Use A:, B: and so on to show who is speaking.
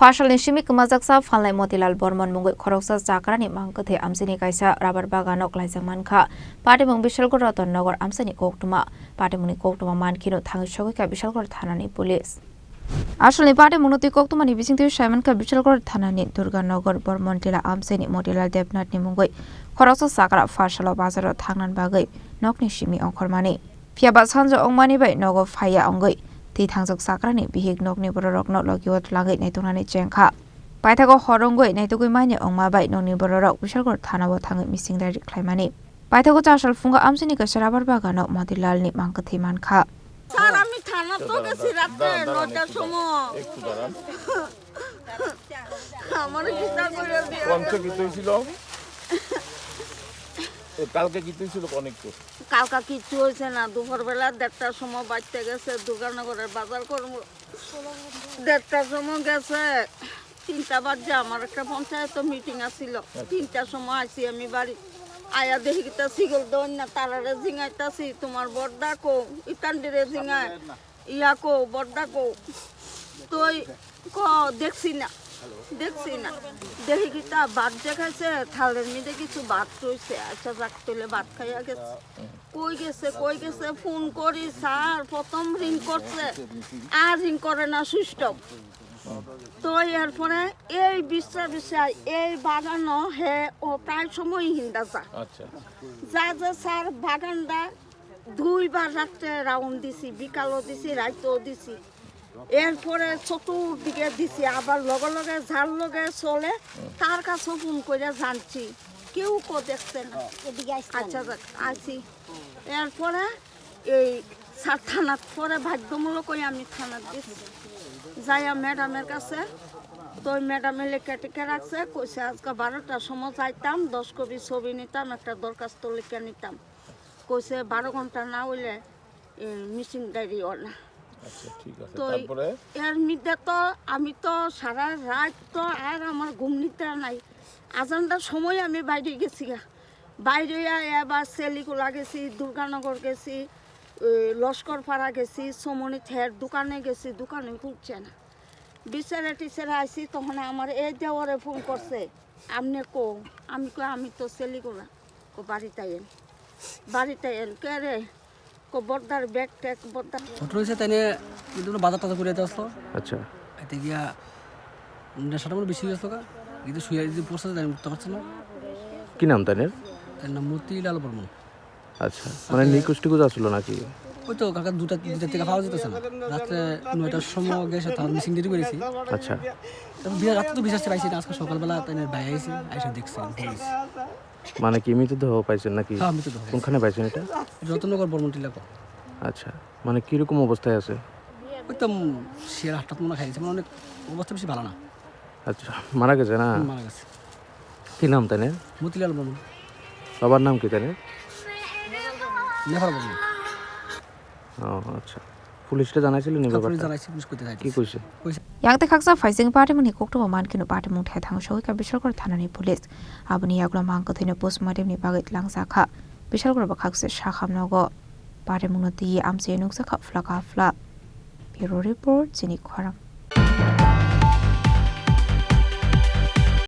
A: Phasalni Simi Kwmajak Phalnai Matilal Barman Mwngwi Khoroksa Chakrani Mangkwthwi Amchaini Kaisa Bagano Kwlaijak Mankha Patimung Bishalgarh Ratan Nagar Amchaini Koktwma Patimungni Koktwma Mankheno Thangwi Sogwikha Bishalgarh Thanani Police Asli Patimungni Koktwma ni bisingthi Saimanka Bishalgarh Thanani Nagar Barman tila Amchaini Matilal Debnatni Mwngwi Khoroksa Chakra Phasalo bazaro thangnan bagwi nokni Simi ongkhormani phiaba sanjo ongmani bai nogo phaya ongwi Tangjak Chakrani bihik nokni borok no logiwat lagai naitunani chengkha paithago horongoi naitugui maine ongma bai nokni borok Bishalgarh Thana bo thangi missing dari khlaimani paithago Chasalo funga Amchaini Kaisa Bagano Matilal ni Mangkwthwi Mankha
B: Sir, আমি থানা তো গেছি রাতে 9টার সময়
C: একটু দাঁড়ান
B: আমার কিটা করে দিও
C: কোনটা কি হইছিল কালকে কি হইছিল অনেকটু
B: কালকা কিছু হইছে না দুপুরবেলা 1টার সময় বাইতে গেছে দুর্গানগরের বাজার করব 1টার সময় গেছে 3টা বাজে আমার একটা পঞ্চায়েত মিটিং আছিল 3টার সময় আইছি আমি বাড়ি আয়া দেখি কিটা সিগল দন না তারারে জিঙাইতাছি তোমার বড়দা কো ইতান্ডিরে জিঙায় ইয়া কো বড়দা কো তুই ক দেখছি না দেখি কিটা ভাত দেখাইছে থালের মধ্যে কিছু ভাত রইছে আচ্ছা যাক তুলে ভাত খাইয়া গেছে কই গেছে ফোন করি স্যার প্রথম রিং করছে আর রিং করে না সুইচ অফ তো এরপরে এই বিষয় এই বাগানো হে ও প্রায় সময় হিন্দা যা স্যার বাগানটা 2বার রাত্রে রাউন্ড দিছি বিকালও দিছি রাইতেও দিছি এরপরে চতুর্দিকে দিছি আবার লগে লগে যার লগে চলে তার কাছে ফোন করে জানছি কেউ কো দেখছে না আচ্ছা আসি এরপরে এই থানার পরে বাধ্যমূলক আমি থানার দিছি যাইয়া ম্যাডামের কাছে তো ম্যাডামে লেখা টেখে রাখছে কইছে আজকে 12টার সময় যাইতাম 10 কপি ছবি নিতাম একটা দরখাস্ত লিখে নিতাম কইছে 12 ঘন্টা না হইলে মিসিং ডায়েরি ওলা
C: আচ্ছা ঠিক আছে
B: তো
C: তারপরে
B: এর মধ্যে তো আমি তো সারা রাত তো আর আমার ঘুম নিতে নাই আজানটার সময় আমি বাইরে গেছি বাইরে এবার সেলিকুলা গেছি দুর্গানগর গেছি লস্করপাড়া গেছি সমনি থের দোকানে গেছি দোকানে খুঁজছে না বিচারে টিচারে আইসি তখন আমার এই দেওয়ারে ফোন করছে আপনি কো আমি তো সেলিকুলা কো বাড়িতে এন কে রে কো বর্দার ব্যাগ ট্যাগ বর্দার
D: ছোট হয়েছে তাই কিন্তু বাজার টাজার করে আসলো
C: আচ্ছা
D: এতে গিয়া নেশাটা মনে বেশি গেছিল কিন্তু শুয়ে যদি পড়ছে তাই উঠতে পারছে না
C: কি নাম তার
D: নাম মতিলাল বর্মন
C: আচ্ছা মানে নিকুশ টিকুজ আসলো নাকি
D: ওই তো কাকা দুটা থেকে পাওয়া যেতেছে না রাত্রে 9টার সময় গেছে তার মিসিং দেরি করেছি
C: আচ্ছা
D: রাত্রে তো বিশ্বাস পাইছি না আজকে সকালবেলা তাই ভাই আইসি আইসা দেখছি
C: মানে কি মৃতদেহ পাইছেন নাকি
D: হ্যাঁ মৃতদেহ
C: কোনখানে পাইছেন এটা
D: রতনগর বর্মন টিলাক
C: আচ্ছা মানে কিরকম অবস্থায় আছে
D: ওই তো শেয়ার হাটটা মনে খাইছে মানে অনেক অবস্থা বেশি ভালো না
C: আচ্ছা মারা গেছে না
D: মারা গেছে
C: কি নাম তাই
D: মতিলাল বর্মন
C: বাবার নাম কি তাই
D: নেফার বর্মন
C: ও আচ্ছা পুলিশটা জানাইছিল নি ব্যাপারটা
D: জানাইছি পুলিশ করতে যাই
C: কি কইছে
A: Yakte khaksa faising Patimungni Koktwma Mankheno Patimung thai thang Sogwikha Bishalgarh Thanani Police aboni yagla Mangkwthwi no postmortem ni bagit langsakha Bishalgarh ba khakse shakhamnogo Patimungni Amchaini nuksa khafla Bureau Report Chini Khorang